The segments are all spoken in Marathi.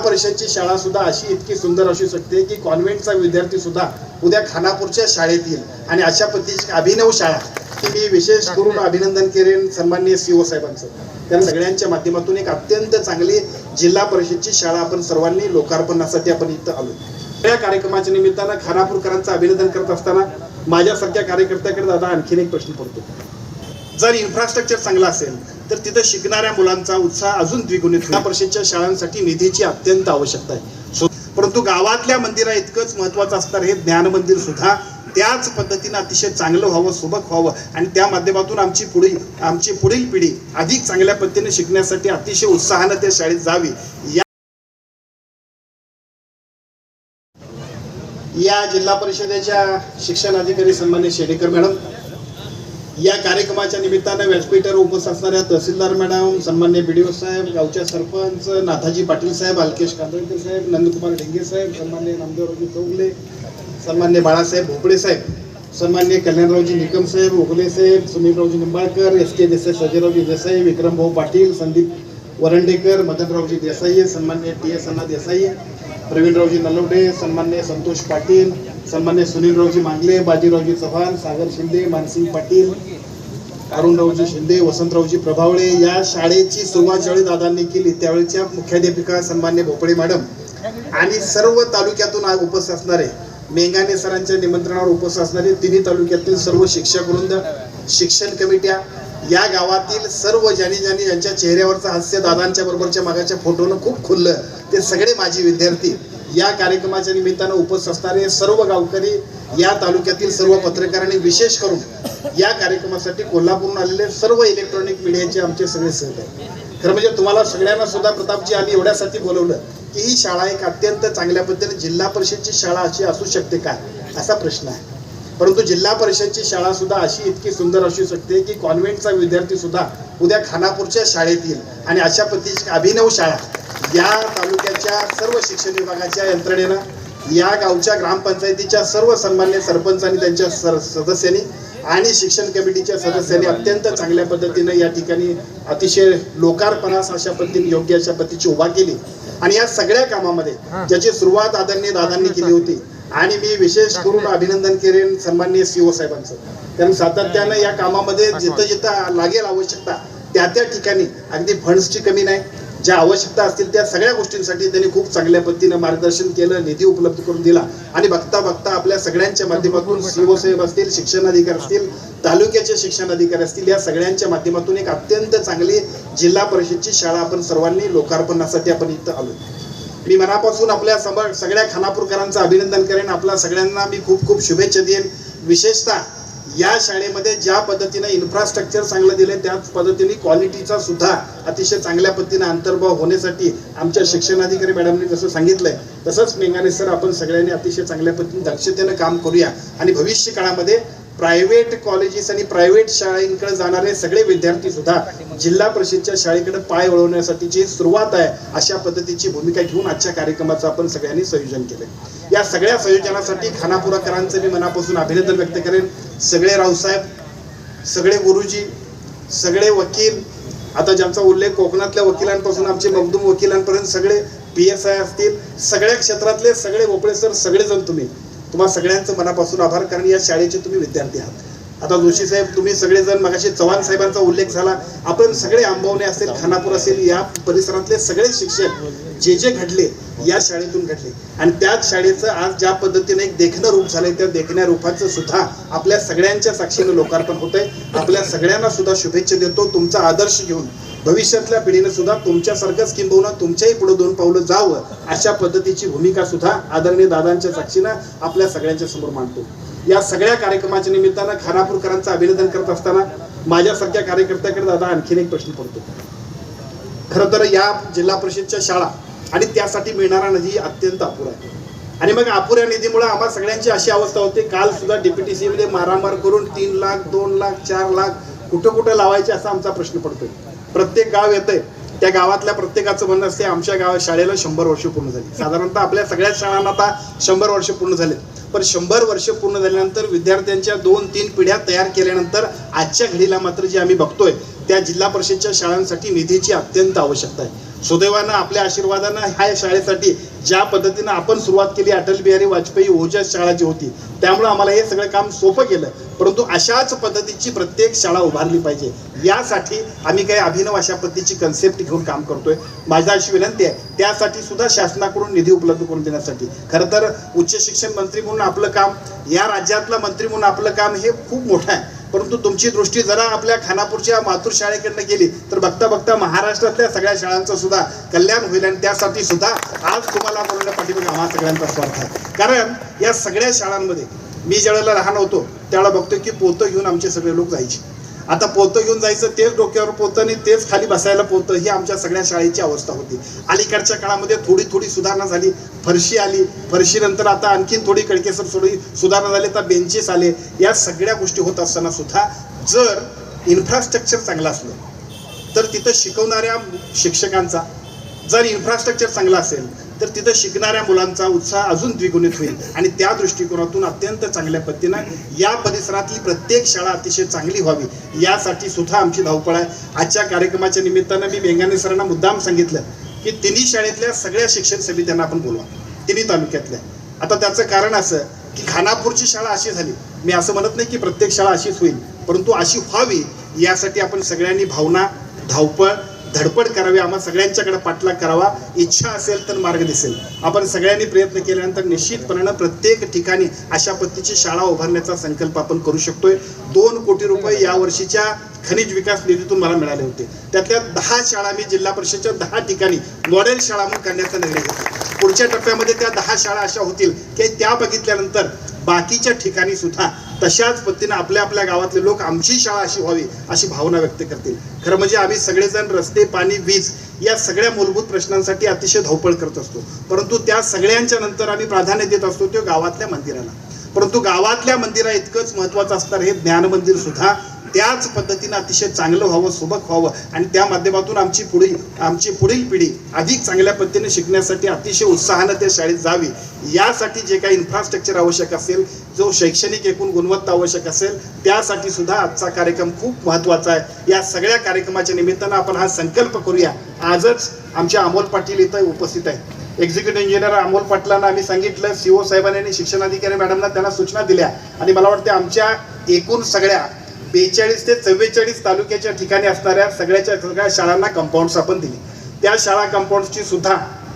परिषदची शाळा सुद्धा अशी इतकी सुंदर असू शकते की कॉन्व्हेंटचा विद्यार्थी सुद्धा उद्या खानापूरच्या शाळेत येईल आणि अशा पद्धतीची अभिनव शाळा की मी विशेष करून अभिनंदन करेन सन्माननीय सीओ साहेबांचं. कारण सगळ्यांच्या माध्यमातून एक अत्यंत चांगली जिल्हा परिषदची शाळा आपण सर्वांनी लोकार्पणासाठी आपण इथं आलो. या कार्यक्रमाच्या निमित्तानं खानापूरकरांचं अभिनंदन करत असताना माझ्यासारख्या कार्यकर्त्याकडे दादा आणखीन एक प्रश्न पडतो. जर इन्फ्रास्ट्रक्चर चांगलं असेल तर तिथं शिकणाऱ्या मुलांचा उत्साह अजून द्विगुणित होईल. जिल्हा परिषदच्या शाळांसाठी निधीची अत्यंत आवश्यकता आहे, परंतु गावातल्या मंदिरा इतकंच महत्वाचं असणार हे ज्ञान मंदिर सुद्धा त्याच पद्धतीने अतिशय चांगलं व्हावं, सुबक व्हावं आणि त्या माध्यमातून आमची पुढील पिढी अधिक चांगल्या पद्धतीने शिकण्यासाठी अतिशय उत्साहानं त्या शाळेत जावी. या जिल्हा परिषदेच्या शिक्षण अधिकारी सन्माननीय शेडेकर मॅडम, या कार्यक्रमाच्या निमित्तानं व्यासपीठावर उपस्थित असणाऱ्या तहसीलदार मॅडम, सन्माननीय BDO साहेब, गावच्या सरपंच नाथाजी पाटील साहेब, अलकेश कांदळकर साहेब, नंदकुमार ढेंगे साहेब, सन्माननीय नामदेवरावजी चौगले, सन्माननीय बाळासाहेब भोपळे साहेब, सन्माननीय कल्याणरावजी निकम साहेब, ओगले साहेब, सुनीलरावजी निंबाळकर, SK देसाई, सजयरावजी देसाई, विक्रमभाऊ पाटील, संदीप वरंडेकर, मदनरावजी देसाई, सन्माननीय TS अण्णा देसाई, प्रवीणरावजी नलवडे, सन्माननीय संतोष पाटील, सन्माननीय सुनीलरावजी मांगले, बाजीरावजी चव्हाण, सागर शिंदे, मानसिंग पाटील, अरुणरावजी शिंदे, वसंतरावजी प्रभावळे. या शाळेची सुरुवात ज्यावेळी दादांनी केली त्यावेळेच्या मुख्याध्यापिका सन्माननीय भोपळे मॅडम आणि सर्व तालुक्यातून उपस्थित असणारे मेंगाने सरांच्या निमंत्रणावर उपस्थित असणारे तिन्ही तालुक्यातील सर्व शिक्षक वृंद, शिक्षण कमिट्या, या गावातील सर्व ज्यांनी यांच्या चेहऱ्यावरचं हास्य दादांच्या बरोबरच्या मागाच्या फोटोनं खूप खुललं ते सगळे माजी विद्यार्थी, या कार्यक्रमाच्या निमित्तानं उपस्थित असणारे सर्व गावकरी, या तालुक्यातील सर्व पत्रकारांनी, विशेष करून या कार्यक्रमासाठी कोल्हापूरहून आलेले सर्व इलेक्ट्रॉनिक मीडियाचे आमचे सगळे सहकारी. खरं म्हणजे तुम्हाला सगळ्यांना सुद्धा प्रतापजी आम्ही एवढ्यासाठी बोलवलं की ही शाळा एक अत्यंत चांगल्या पद्धतीने जिल्हा परिषदची शाळा अशी असू शकते काय असा प्रश्न आहे, परंतु जिल्हा परिषदची शाळा सुद्धा अशी इतकी सुंदर असू शकते की कॉन्व्हेंटचा विद्यार्थी सुद्धा उद्या खानापूरच्या शाळेत येईल आणि अशा पद्धतीची अभिनव शाळा या तालुक्याच्या सर्व शिक्षण विभागाच्या यंत्रणेनं, या गावच्या ग्रामपंचायतीच्या सर्व सन्मान्य सरपंचांनी, त्यांच्या सदस्यांनी आणि शिक्षण कमिटीच्या सदस्यांनी अत्यंत चांगल्या पद्धतीने या ठिकाणी अतिशय लोकार्पणास अशा पद्धतीने योग्य अशा पद्धतीची उभा केली. आणि या सगळ्या कामामध्ये ज्याची सुरुवात आदरणीय दादांनी केली होती आणि मी विशेष करून अभिनंदन करेन सन्माननीय सीओ साहेबांचं. कारण सातत्यानं या कामामध्ये जिथं लागेल आवश्यकता त्या ठिकाणी अगदी फंड्सची कमी नाही, ज्या आवश्यकता असतील त्या सगळ्या गोष्टींसाठी त्यांनी खूप चांगल्या पद्धतीनं मार्गदर्शन केलं, निधी उपलब्ध करून दिला आणि बघता बघता आपल्या सगळ्यांच्या माध्यमातून सीओ साहेब असतील, शिक्षणाधिकारी असतील, तालुक्याचे शिक्षणाधिकारी असतील, या सगळ्यांच्या माध्यमातून एक अत्यंत चांगली जिल्हा परिषदची शाळा आपण सर्वांनी लोकार्पणासाठी आपण इथं आलो. मी मनापासून आपल्या सगळ्या खानापूरकरांचं अभिनंदन करेन, आपल्या सगळ्यांना मी खूप खूप शुभेच्छा देईन. विशेषतः या शाळेमध्ये ज्या पद्धतीने इन्फ्रास्ट्रक्चर चांगलं दिलं त्याच पद्धतीने क्वालिटीचा सुद्धा अतिशय चांगल्या पद्धतीने अंतर्भाव होण्यासाठी आमच्या शिक्षणाधिकारी मॅडमने जसं सांगितलंय तसंच मेंगाने सर आपण सगळ्यांनी अतिशय चांगल्या पद्धतीने दक्षतेनं काम करूया आणि भविष्य काळामध्ये प्रायव्हेट कॉलेजेस आणि प्रायव्हेट शाळांकडे जाणारे सगळे विद्यार्थी सुद्धा जिल्हा परिषदच्या शाळेकडे पाय वळवण्यासाठीची सुरुवात आहे अशा पद्धतीची भूमिका घेऊन आजच्या कार्यक्रमाचं आपण सगळ्यांनी संयोजन केलंय. या सगळ्या संयोजनासाठी खानापूरकरांचं मी मनापासून अभिनंदन व्यक्त करेन. सगळे रावसाहेब, सगळे गुरुजी, सगळे वकील, आता ज्यांचा उल्लेख कोकणातल्या वकिलांपासून आमचे मखदूम वकिलांपर्यंत सगळे PSI असतील, सगळ्या क्षेत्रातले सगळे भोपळे सर, सगळेजण तुम्हा सगळ्यांचं मनापासून आभार, कारण या शाळेचे तुम्ही विद्यार्थी आहात. आता जोशी साहेब, तुम्ही सगळेजण, मगाशी चव्हाण साहेबांचा उल्लेख झाला, आपण सगळे आंबवणे असेल, खानापूर असेल, या परिसरातले सगळे शिक्षक जे घडले या शाळेतून घडले आणि त्याच शाळेचं आज ज्या पद्धतीने एक देखणं रूप झालंय त्या देखण्या रूपाचं सुद्धा आपल्या सगळ्यांच्या साक्षीनं लोकार्पण होतंय. आपल्या सगळ्यांना सुद्धा शुभेच्छा देतो. तुमचा आदर्श घेऊन भविष्यातल्या पिढीने सुद्धा तुमच्यासारखंच किंबहुना तुमच्याही पुढे 2 पावलं जावं अशा पद्धतीची भूमिका सुद्धा आदरणीय दादांच्या साक्षीनं आपल्या सगळ्यांच्या समोर मांडतो. या सगळ्या कार्यक्रमाच्या निमित्तानं खानापूरकरांचं अभिनंदन करत असताना माझ्यासारख्या कार्यकर्त्याकडे दादा आणखीन एक प्रश्न पडतो. खरं तर या जिल्हा परिषदच्या शाळा आणि त्यासाठी मिळणारा निधी अत्यंत अपुरा आहे आणि मग अपुऱ्या निधीमुळे आम्हा सगळ्यांची अशी अवस्था होते. काल सुद्धा DPTC मध्ये मारामार करून 3 लाख 2 लाख 4 लाख कुठं लावायचे असा आमचा प्रश्न पडतोय. प्रत्येक गाव येतंय, त्या गावातल्या प्रत्येकाचं म्हणणं असते आमच्या शाळेला 100 वर्ष पूर्ण झाली. साधारणतः आपल्या सगळ्याच शाळांना आता 100 वर्ष पूर्ण झाले, पण 100 वर्ष पूर्ण झाल्यानंतर विद्यार्थ्यांच्या 2-3 पिढ्या तयार केल्यानंतर आजच्या घडीला मात्र जे आम्ही बघतोय त्या जिल्हा परिषदच्या शाळांसाठी निधीची अत्यंत आवश्यकता आहे. सुदैवानं आपल्या आशीर्वादानं ह्या शाळेसाठी ज्या पद्धतीनं आपण सुरुवात केली अटल बिहारी वाजपेयी ओजस शाळा जी होती, त्यामुळे आम्हाला हे सगळं काम सोपं केलं. परंतु अशाच पद्धतीची प्रत्येक शाळा उभारली पाहिजे, यासाठी आम्ही काही अभिनव अशा पद्धतीची कन्सेप्ट घेऊन काम करतोय. माझी अशी विनंती आहे, त्यासाठी सुद्धा शासनाकडून निधी उपलब्ध करून देण्यासाठी. खरं तर उच्च शिक्षण मंत्री म्हणून आपलं काम, या राज्यातला मंत्री म्हणून आपलं काम हे खूप मोठं आहे. परंतु तुमची दृष्टी जरा आपल्या खानापूरच्या मातूर शाळेकडनं गेली तर बघता बघता महाराष्ट्रातल्या सगळ्या शाळांचं सुद्धा कल्याण होईल. आणि त्यासाठी सुद्धा आज तुम्हाला बोलण्या पाठीमागे आम्हा सगळ्यांचा स्वार्थ आहे. कारण या सगळ्या शाळांमध्ये मी ज्यावेळेला लहान होतो त्यावेळेला बघतोय की पोतं घेऊन आमचे सगळे लोक जायचे. आता पोतं घेऊन जायचं, तेच डोक्यावर पोतं आणि तेच खाली बसायला पोतं, ही आमच्या सगळ्या शाळेची अवस्था होती. अलीकडच्या काळामध्ये थोडी थोडी सुधारणा झाली, फरशी आली, फरशीनंतर आता आणखीन थोडी कडकेसर थोडी सुधारणा झाली, तर बेंचेस आले. या सगळ्या गोष्टी होत असताना सुद्धा जर इन्फ्रास्ट्रक्चर चांगलं असलं तर तिथं शिकवणाऱ्या शिक्षकांचा, जर इन्फ्रास्ट्रक्चर चांगलं असेल तर तिथं शिकणाऱ्या मुलांचा उत्साह अजून द्विगुणित होईल. आणि त्या दृष्टिकोनातून अत्यंत चांगल्या पद्धतीनं या परिसरातली प्रत्येक शाळा अतिशय चांगली व्हावी, यासाठी सुद्धा आमची धावपळ आहे. आजच्या कार्यक्रमाच्या निमित्तानं मी मेंगाने सरांना मुद्दाम सांगितलं की तिन्ही शाळेतल्या सगळ्या शिक्षण समित्यांना आपण बोलवा, तिन्ही तालुक्यातल्या. आता त्याचं कारण असं की खानापूरची शाळा अशी झाली, मी असं म्हणत नाही की प्रत्येक शाळा अशीच होईल, परंतु अशी व्हावी यासाठी आपण सगळ्यांनी भावना, धावपळ, धडपड करावी. आम्हाला सगळ्यांच्याकडे पाठलाग करावा. इच्छा असेल तर मार्ग दिसेल. आपण सगळ्यांनी प्रयत्न केल्यानंतर निश्चितपणानं प्रत्येक ठिकाणी अशा पद्धतीची शाळा उभारण्याचा संकल्प आपण करू शकतोय. 2 कोटी रुपये या वर्षीच्या खनिज विकास निधीतून मला मिळाले होते. त्यातल्या 10 शाळा मी जिल्हा परिषदच्या 10 ठिकाणी मॉडेल शाळा म्हणून करण्याचा निर्णय घेतला. पुढच्या टप्प्यामध्ये त्या 10 शाळा अशा होतील की त्या बघितल्यानंतर बाकीच्या ठिकाणी सुद्धा तशाच पद्धतीनं आपल्या आपल्या गावातले लोक आमची शाळा अशी व्हावी अशी भावना व्यक्त करतील. खरं म्हणजे आम्ही सगळेजण रस्ते, पाणी, वीज या सगळ्या मूलभूत प्रश्नांसाठी अतिशय धावपळ करत असतो, परंतु त्या सगळ्यांच्या नंतर आम्ही प्राधान्य देत असतो ते गावातल्या मंदिराला. परंतु गावातल्या मंदिरा इतकंच महत्त्वाचं असणार हे ज्ञान मंदिर सुद्धा त्याच पद्धतीनं अतिशय चांगलं व्हावं, सुबक व्हावं आणि त्या माध्यमातून आमची पुढील पिढी अधिक चांगल्या पद्धतीने शिकण्यासाठी अतिशय उत्साहानं त्या शाळेत जावी. यासाठी जे काही इन्फ्रास्ट्रक्चर आवश्यक असेल, जो शैक्षणिक एकूण गुणवत्ता आवश्यक असेल, त्यासाठी सुद्धा आजचा कार्यक्रम खूप महत्त्वाचा आहे. या सगळ्या कार्यक्रमाच्या निमित्तानं आपण हा संकल्प करूया. आजच आमच्या अमोल पाटील इथं उपस्थित आहे. एक्झिक्युटिव्ह इंजिनियर अमोल पाटलांना आम्ही सांगितलं, CO साहेबांनी आणि शिक्षणाधिकारी मॅडमना त्यांना सूचना दिल्या आणि मला वाटते आमच्या एकूण सगळ्या 42 ते 44 तालुक्याच्या ठिकाणी असणाऱ्या सगळ्या शाळांना कंपाऊंड्स आपण दिली. त्या शाळा कंपाऊंड्सची सुद्धा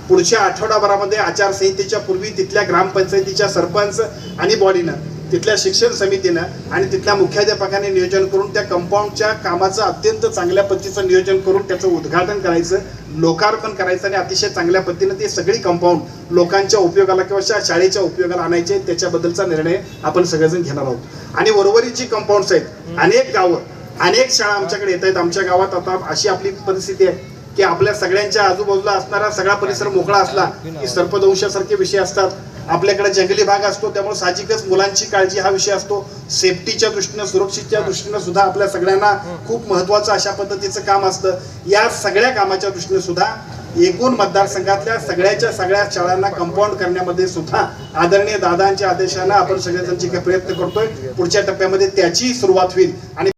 पुढच्या आठवडाभरामध्ये आचारसंहितेच्या पूर्वी तिथल्या ग्रामपंचायतीच्या सरपंच आणि बॉडीनं, तिथल्या शिक्षण समितीनं आणि तिथल्या मुख्याध्यापकाने नियोजन करून त्या कंपाऊंडच्या कामाचं अत्यंत चांगल्या पद्धतीचं नियोजन करून त्याचं उद्घाटन करायचं, लोकार्पण करायचं आणि अतिशय चांगल्या पद्धतीनं ती सगळी कंपाऊंड लोकांच्या उपयोगाला किंवा शाळेच्या उपयोगाला आणायचे, त्याच्याबद्दलचा निर्णय आपण सगळेजण घेणार आहोत. आणि उर्वरितची कंपाऊंड्स आहेत, अनेक गावं, अनेक शाळा आमच्याकडे येत आहेत. आमच्या गावात आता अशी आपली परिस्थिती आहे की आपल्या सगळ्यांच्या आजूबाजूला असणारा सगळा परिसर मोकळा असला की सर्पदंशासारखे विषय असतात. आपल्याकडे जंगली भाग असतो, त्यामुळे साहजिकच मुलांची काळजी हा विषय असतो. सेफ्टीच्या दृष्टीनं, सुरक्षेच्या दृष्टीनं सुद्धा आपल्या सगळ्यांना खूप महत्त्वाचं अशा पद्धतीचं काम असतं. या सगळ्या कामाच्या दृष्टीने सुद्धा एकूण मतदारसंघातल्या सगळ्या शाळांना कंपाऊंड करण्यामध्ये सुद्धा आदरणीय दादांच्या आदेशानं आपण सगळेजण जे काही प्रयत्न करतोय, पुढच्या टप्प्यामध्ये त्याची सुरुवात होईल. आणि